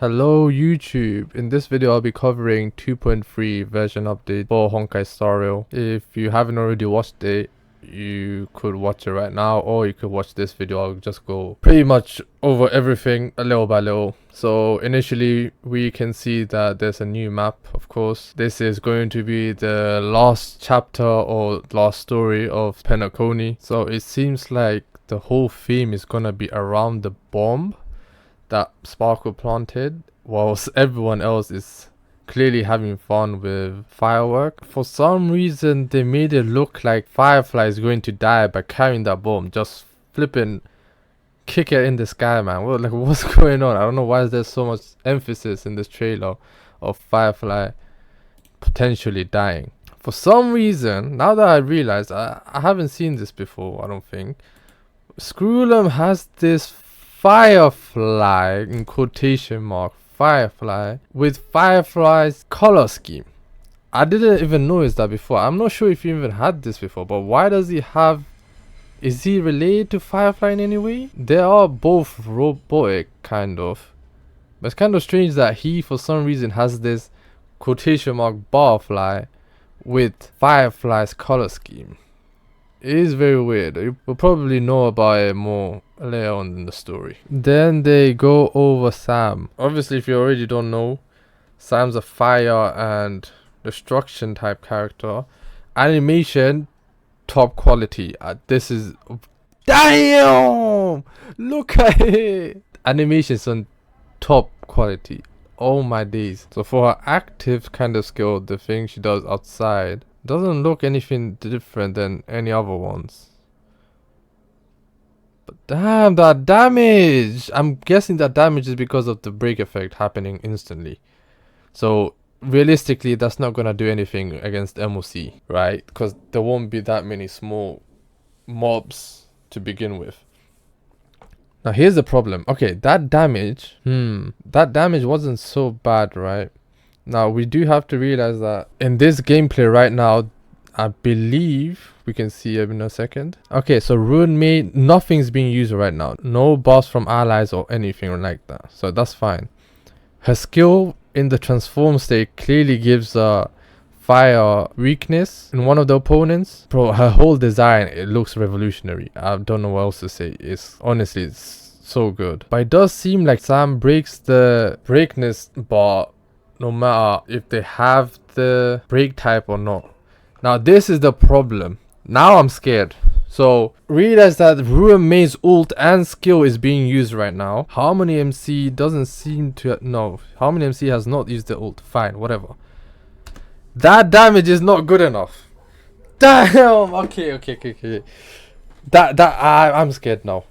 Hello YouTube, in this video I'll be covering 2.3 version update for Honkai Star Rail. If you haven't already watched it, you could watch it right now, or you could watch this video. I'll just go pretty much over everything a little by little. So initially we can see that there's a new map. Of course, this is going to be the last chapter or last story of Penacony. So it seems like the whole theme is gonna be around the bomb that Sparkle planted, whilst everyone else is clearly having fun with firework. For some reason they made it look like Firefly is going to die by carrying that bomb. Just flipping kick it in the sky, man. What's going on? I don't know why is there so much emphasis in this trailer of Firefly potentially dying. For some reason, now that I realize, I haven't seen this before, I don't think. Screwlum has this Firefly, in quotation mark, Firefly, with Firefly's color scheme. I didn't even notice that before. I'm not sure if you even had this before, but why does he have... Is he related to Firefly in any way? They are both robotic, kind of. But it's kind of strange that he, for some reason, has this quotation mark barfly with Firefly's color scheme. It is very weird. You will probably know about it more later on in the story. Then they go over Sam. Obviously, if you already don't know, Sam's a fire and destruction type character. Animation, top quality. This is... Damn! Look at it! Animation's on top quality. Oh my days. So for her active kind of skill, the thing she does outside, doesn't look anything different than any other ones. But damn, that damage! I'm guessing that damage is because of the break effect happening instantly. So realistically, that's not gonna do anything against MOC, right? Because there won't be that many small mobs to begin with. Now here's the problem. Okay, that damage wasn't so bad, right? Now we do have to realize that in this gameplay right now, I believe we can see it in a second. Okay, so Ruin Maid, nothing's being used right now. No boss from allies or anything like that. So that's fine. Her skill in the transform state clearly gives a fire weakness in one of the opponents. Bro, her whole design, it looks revolutionary. I don't know what else to say. It's honestly, it's so good. But it does seem like Sam breaks the breakness bar no matter if they have the break type or not. Now this is the problem. Now I'm scared. So realize that Ruin Maid's ult and skill is being used right now. Harmony MC doesn't seem to... No, Harmony MC has not used the ult. Fine, whatever. That damage is not good enough. Damn! Okay. I'm scared now.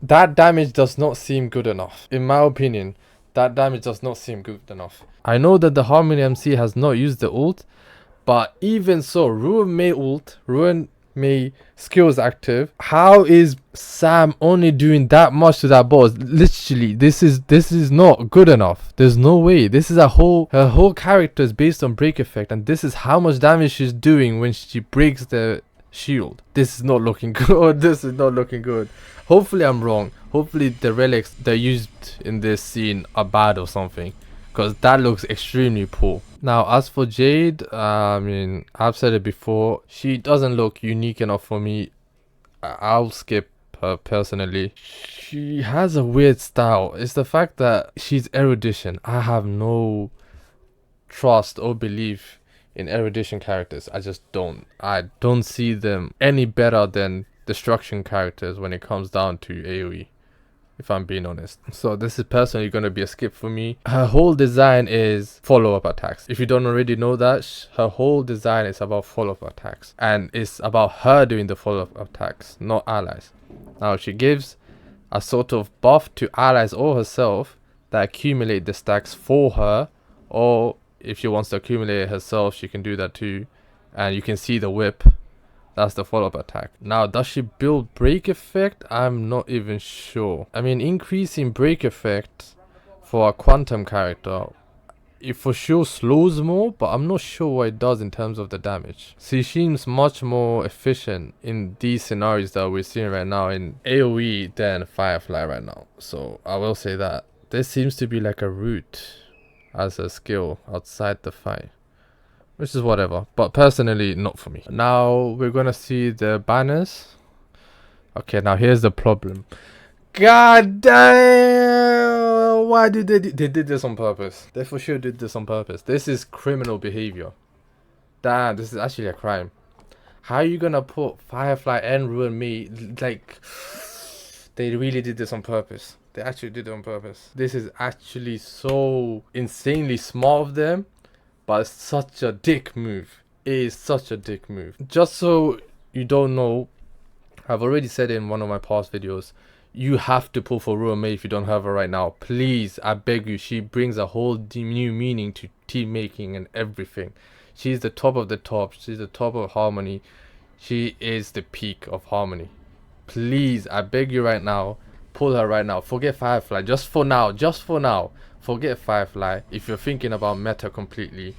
That damage does not seem good enough. In my opinion, that damage does not seem good enough. I know that the Harmony MC has not used the ult, but even so, Ruin Maid ult, Ruin Maid skill is active. How is Sam only doing that much to that boss? Literally, this is not good enough. There's no way. This is her whole character is based on break effect, and this is how much damage she's doing when she breaks the shield. This is not looking good. This is not looking good. Hopefully I'm wrong. Hopefully the relics they used in this scene are bad or something, because that looks extremely poor. Now as for Jade, I mean, I've said it before, she doesn't look unique enough for me. I'll skip her personally. She has a weird style. It's the fact that she's erudition. I have no trust or belief in erudition characters. I don't see them any better than destruction characters when it comes down to AoE, if I'm being honest. So this is personally going to be a skip for me. Her whole design is follow-up attacks. If you don't already know that, her whole design is about follow-up attacks, and it's about her doing the follow-up attacks, not allies. Now she gives a sort of buff to allies or herself that accumulate the stacks for her, or if she wants to accumulate it herself, she can do that too. And you can see the whip. That's the follow-up attack. Now, does she build break effect? I'm not even sure. I mean, increasing break effect for a quantum character, it for sure slows more, but I'm not sure what it does in terms of the damage. She seems much more efficient in these scenarios that we're seeing right now in AoE than Firefly right now. So I will say that There seems to be like a route as a skill outside the fight, which is whatever, but personally not for me. Now we're gonna see the banners. Okay, now here's the problem. God damn! Why did they did this on purpose? They for sure did this on purpose. This is criminal behavior. Damn, this is actually a crime. How are you gonna put Firefly and ruin me? Like, they really did this on purpose. They actually did it on purpose. This is actually so insanely smart of them, but it's such a dick move. It is such a dick move. Just so you don't know, I've already said in one of my past videos, you have to pull for Ruin May if you don't have her right now. Please, I beg you. She brings a whole new meaning to team making and everything. She's the top of the top. She's the top of Harmony. She is the peak of Harmony. Please, I beg you right now, pull her right now. Forget Firefly. Just for now. Just for now. Forget Firefly. If you're thinking about meta completely,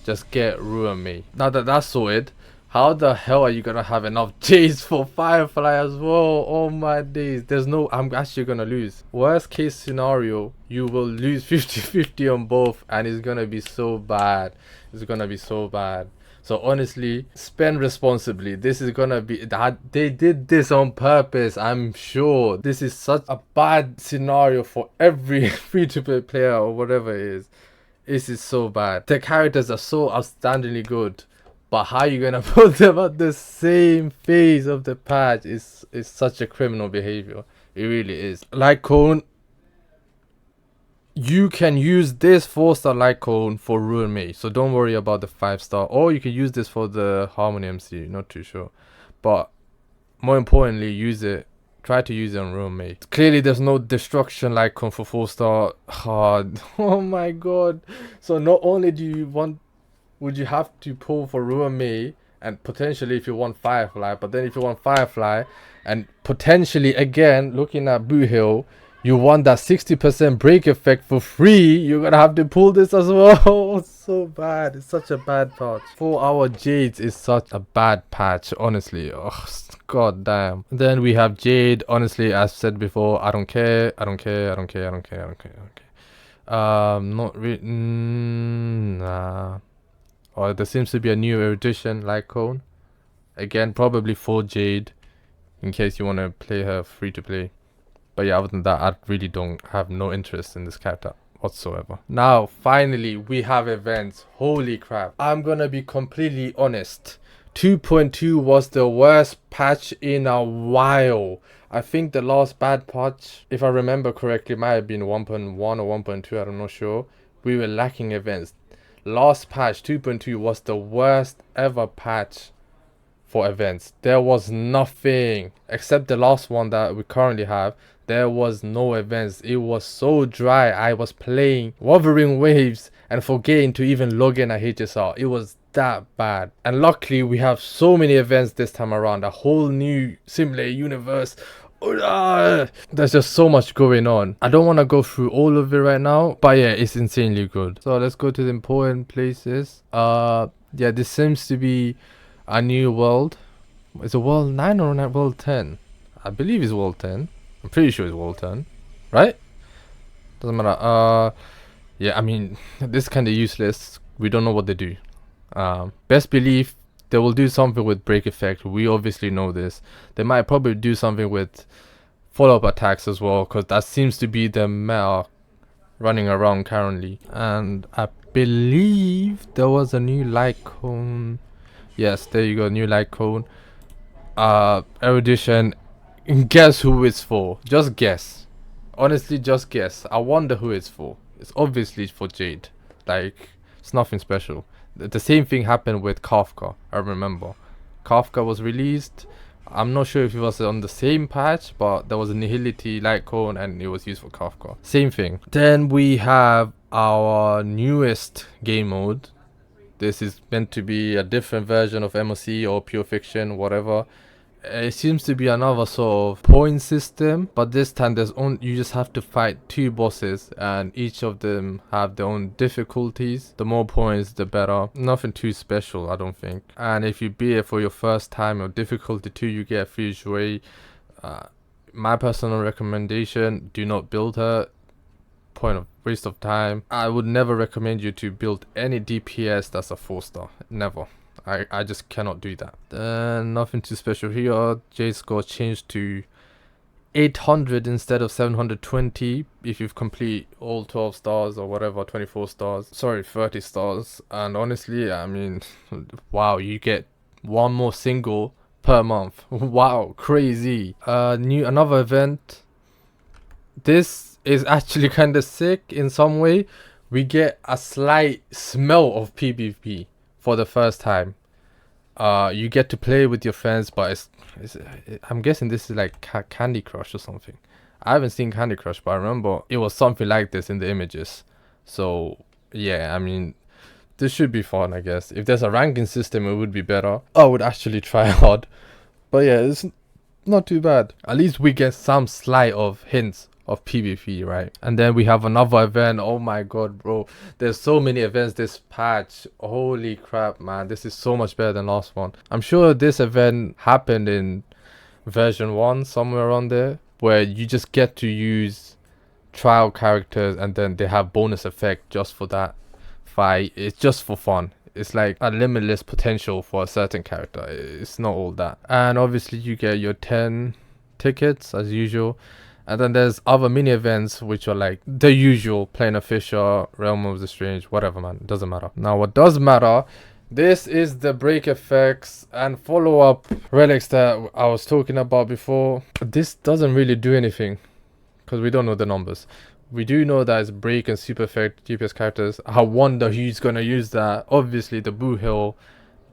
just get Ruin May. Now that that's sorted, how the hell are you gonna have enough Jades for Firefly as well? Oh my days. There's no, I'm actually gonna lose. Worst case scenario, you will lose 50-50 on both, and it's gonna be so bad. It's gonna be so bad. So honestly, spend responsibly. This is gonna be that they did this on purpose. I'm sure this is such a bad scenario for every free-to-play player or whatever it is. This is so bad. The characters are so outstandingly good, but how you gonna put them at the same phase of the patch is such a criminal behavior. It really is. Like Cone, you can use this 4-star Light Cone for Ruin May, so don't worry about the 5-star, or you can use this for the Harmony MC, not too sure, but more importantly, try to use it on Ruin May. Clearly there's no destruction Light Cone for 4-star. Oh my god. So not only would you have to pull for Ruin May, and potentially if you want Firefly, but then if you want Firefly and potentially again looking at Boo Hill, you want that 60% break effect for free, you're gonna have to pull this as well. It's so bad. It's such a bad patch. 4-hour Jades is such a bad patch, honestly. Oh, god damn. Then we have Jade. Honestly, as said before, I don't care. I don't care. I don't care. I don't care. I don't care. I don't care. Not really. Nah. Or there seems to be a new edition like Cone. Again, probably for Jade, in case you want to play her free to play. But yeah, other than that, I really don't have no interest in this character whatsoever. Now, finally, we have events. Holy crap. I'm gonna be completely honest. 2.2 was the worst patch in a while. I think the last bad patch, if I remember correctly, might have been 1.1 or 1.2, I'm not sure. We were lacking events. Last patch, 2.2, was the worst ever patch for events. There was nothing except the last one that we currently have. There was no events. It was so dry. I was playing Wuthering Waves and forgetting to even log in at HSR. It was that bad. And luckily we have so many events this time around. A whole new simulator universe. There's just so much going on. I don't want to go through all of it right now, but yeah, it's insanely good. So let's go to the important places. Yeah, this seems to be a new world. Is it world 9 or world 10? I believe it's world 10. I'm pretty sure it's world 10, right? Doesn't matter. Yeah, I mean, this is kind of useless. We don't know what they do. Best believe they will do something with break effect. We obviously know this. They might probably do something with follow-up attacks as well, because that seems to be the meta running around currently. And I believe there was a new light cone. Yes, there you go, new light cone. Erudition. Guess who it's for. Just guess. Honestly, just guess. I wonder who it's for. It's obviously for Jade. Like, it's nothing special. The same thing happened with Kafka. I remember Kafka was released. I'm not sure if it was on the same patch, but there was a Nihility light cone and it was used for Kafka. Same thing. Then we have our newest game mode. This is meant to be a different version of MOC or Pure Fiction, whatever. It seems to be another sort of point system, but this time you just have to fight 2 bosses and each of them have their own difficulties. The more points, the better. Nothing too special, I don't think. And if you beat it for your first time or difficulty 2, you get a free jouet. My personal recommendation, do not build her. point of waste of time. I would never recommend you to build any DPS that's a 4-star. Never. I just cannot do that. Nothing too special here. Jade score changed to 800 instead of 720 if you've complete all 12 stars or whatever, 24 stars. Sorry, 30 stars. And honestly, I mean, wow, you get one more single per month. Wow, crazy. Another event. This is actually kind of sick in some way. We get a slight smell of PvP for the first time. You get to play with your friends, but I'm guessing this is like Candy Crush or something. I haven't seen Candy Crush, but I remember it was something like this in the images. So yeah, I mean, this should be fun, I guess. If there's a ranking system, it would be better. I would actually try hard. But yeah, it's not too bad. At least we get some slight of hints of PvP, right? And then we have another event. Oh my god, bro, there's so many events this patch. Holy crap, man, this is so much better than last one. I'm sure this event happened in version 1, somewhere around there, where you just get to use trial characters and then they have bonus effect just for that fight. It's just for fun. It's like a limitless potential for a certain character. It's not all that. And obviously you get your 10 tickets as usual. And then there's other mini events which are like the usual, Planar Fisher, Realm of the Strange, whatever, man. It doesn't matter. Now what does matter, this is the break effects and follow-up relics that I was talking about before. This doesn't really do anything because we don't know the numbers. We do know that it's break and super effect GPS characters. I wonder who's gonna use that. Obviously the Boo Hill,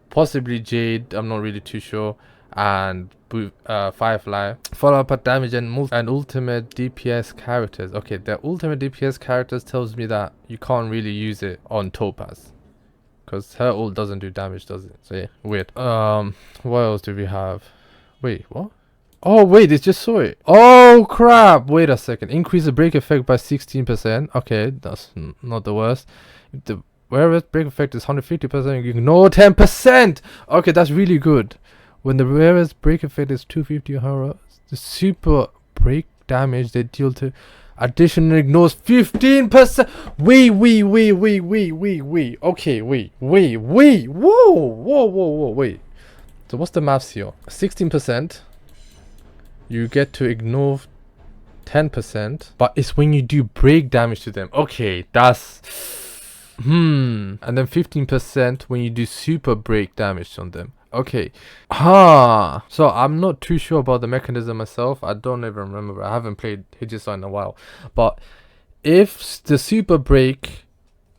possibly Jade, I'm not really too sure, and Firefly. Follow up at damage and ultimate DPS characters. Okay, the ultimate DPS characters tells me that you can't really use it on Topaz because her ult doesn't do damage, does it? So yeah, weird. What else do we have? Wait, what? Oh wait, it just saw it. Oh crap, wait a second. Increase the break effect by 16%. Okay, that's not the worst. If the whereas break effect is 150%, you ignore 10%. Okay, that's really good. When the whereas break effect is 250 horror, the super break damage they deal to additional ignores 15%. Wait. Okay, wait. Whoa, wait. So what's the maths here? 16%. You get to ignore 10%, but it's when you do break damage to them. Okay, that's and then 15% when you do super break damage on them. Okay. So I'm not too sure about the mechanism myself. I don't even remember. I haven't played Hijisa in a while. But if the super break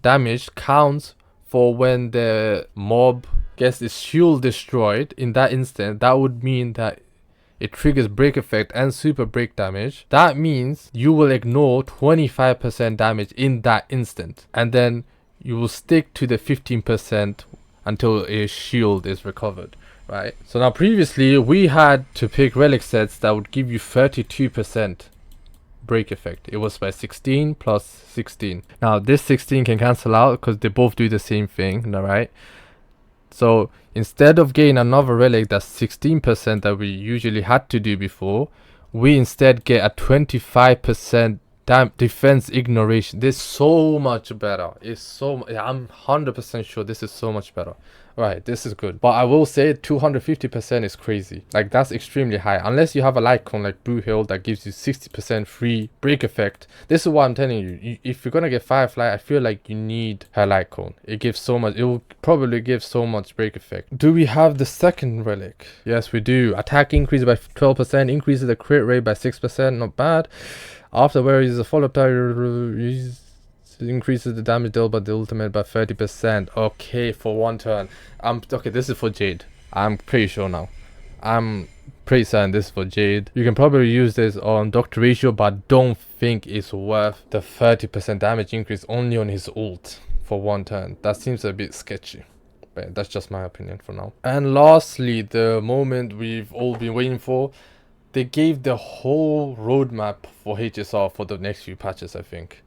damage counts for when the mob gets its shield destroyed in that instant, that would mean that it triggers break effect and super break damage. That means you will ignore 25% damage in that instant. And then you will stick to the 15% until a shield is recovered, right? So now previously we had to pick relic sets that would give you 32% break effect. It was by 16 plus 16. Now this 16 can cancel out because they both do the same thing, right? So instead of getting another relic that's 16% that we usually had to do before, we instead get a 25% defense ignoration. This is so much better. I'm 100% sure this is so much better. Right, this is good. But I will say 250% is crazy. Like, that's extremely high. Unless you have a light cone like Blue Hill that gives you 60% free break effect. This is what I'm telling you. If you're gonna get Firefly, I feel like you need her light cone. It gives so much. It will probably give so much break effect. Do we have the second relic? Yes, we do. Attack increase by 12%. Increases the crit rate by 6%. Not bad. After where is a follow-up target, increases the damage dealt by the ultimate by 30%. Okay, for one turn. Okay, this is for Jade. I'm pretty sure now. I'm pretty certain this is for Jade. You can probably use this on Dr. Ratio, but don't think it's worth the 30% damage increase only on his ult for one turn. That seems a bit sketchy. But that's just my opinion for now. And lastly, the moment we've all been waiting for. They gave the whole roadmap for HSR for the next few patches, I think.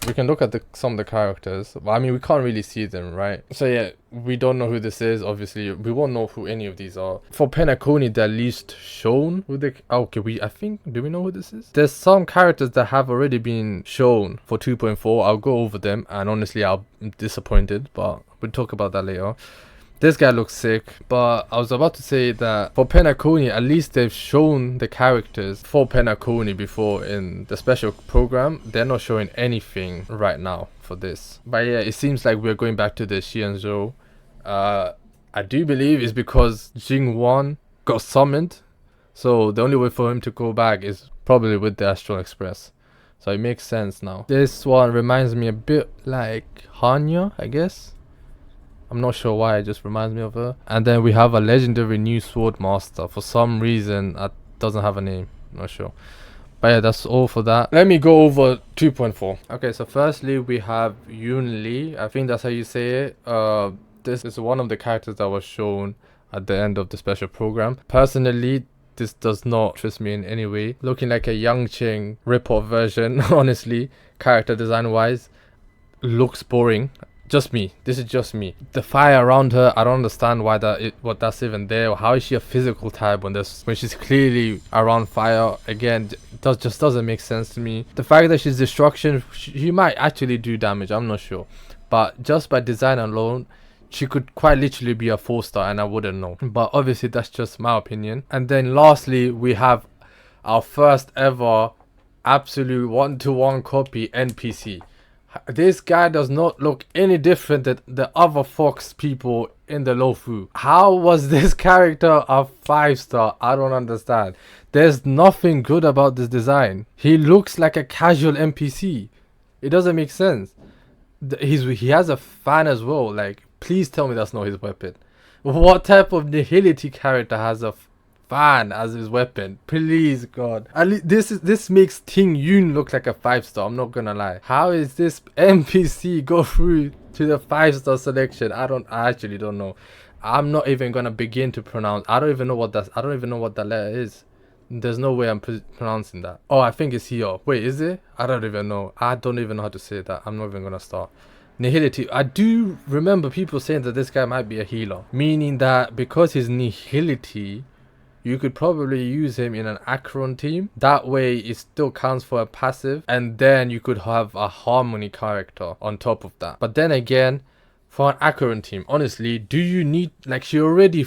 we can look at some of the characters. But I mean, we can't really see them, right? So yeah, we don't know who this is. Obviously, we won't know who any of these are. For Penacony, they're at least shown who they. Okay, I think, do we know who this is? There's some characters that have already been shown for 2.4. I'll go over them, and honestly, I'm disappointed, but we'll talk about that later. This guy looks sick, but I was about to say that for Penacony, at least they've shown the characters for Penacony before in the special program. They're not showing anything right now for this. But yeah, it seems like we're going back to the Xianzhou. I do believe it's because Jing1 got summoned, so the only way for him to go back is probably with the Astral Express. So it makes sense now. This one reminds me a bit like Hanya, I guess. I'm not sure why, it just reminds me of her. And then we have a legendary new sword master. For some reason, it doesn't have a name. Not sure. But yeah, that's all for that. Let me go over 2.4. Okay, so firstly, we have Yun Li. I think that's how you say it. This is one of the characters that was shown at the end of the special program. Personally, this does not interest me in any way. Looking like a Yang Qing rip-off version, honestly. Character design-wise, looks boring. Just me. This is just me. The fire around her, I don't understand why what that's even there. Or how is she a physical type when she's clearly around fire? Again, just doesn't make sense to me. The fact that she's destruction, she might actually do damage. I'm not sure, but just by design alone, she could quite literally be a 4-star, and I wouldn't know. But obviously, that's just my opinion. And then lastly, we have our first ever absolute 1-to-1 copy NPC. This guy does not look any different than the other Fox people in the Lofu. How was this character a 5-star? I don't understand. There's nothing good about this design. He looks like a casual NPC. It doesn't make sense. He has a fan as well. Like, please tell me that's not his weapon. What type of nihility character has a fan as his weapon? Please, God. At least this makes Ting Yun look like a 5-star. I'm not gonna lie. How is this NPC go through to the 5-star selection? I actually don't know. I'm not even gonna begin to pronounce. I don't even know what that letter is. There's no way I'm pronouncing that. Oh, I think it's here. Wait, is it? I don't even know. I don't even know how to say that. I'm not even gonna start. Nihility. I do remember people saying that this guy might be a healer, meaning that because his nihility, you could probably use him in an Acheron team. That way it still counts for a passive, and then you could have a harmony character on top of that. But then again, for an Acheron team, honestly, do you need, like, she already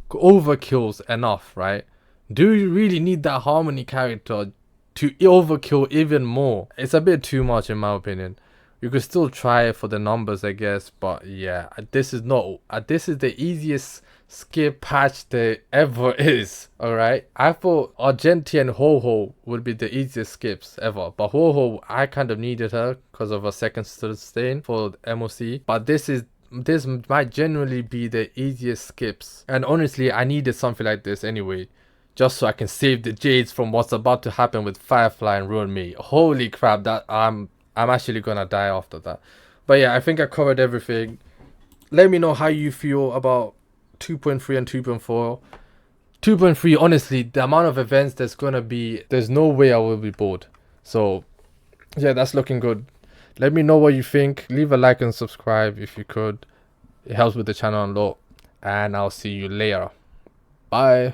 overkills enough, right? Do you really need that harmony character to overkill even more? It's a bit too much in my opinion. You could still try it for the numbers, I guess, but yeah, this is the easiest skip patch there ever is. Alright, I thought Argenti and Ho-Ho would be the easiest skips ever, but Ho-Ho, I kind of needed her because of a second sustain for MOC, but this might generally be the easiest skips, and honestly I needed something like this anyway, just so I can save the Jades from what's about to happen with Firefly and Ruin Me. Holy crap, that I'm actually gonna die after that. But yeah, I think I covered everything. Let me know how you feel about 2.3 and 2.4. 2.3, honestly, the amount of events there's gonna be, there's no way I will be bored. So yeah, that's looking good. Let me know what you think. Leave a like and subscribe if you could. It helps with the channel a lot. And I'll see you later. Bye.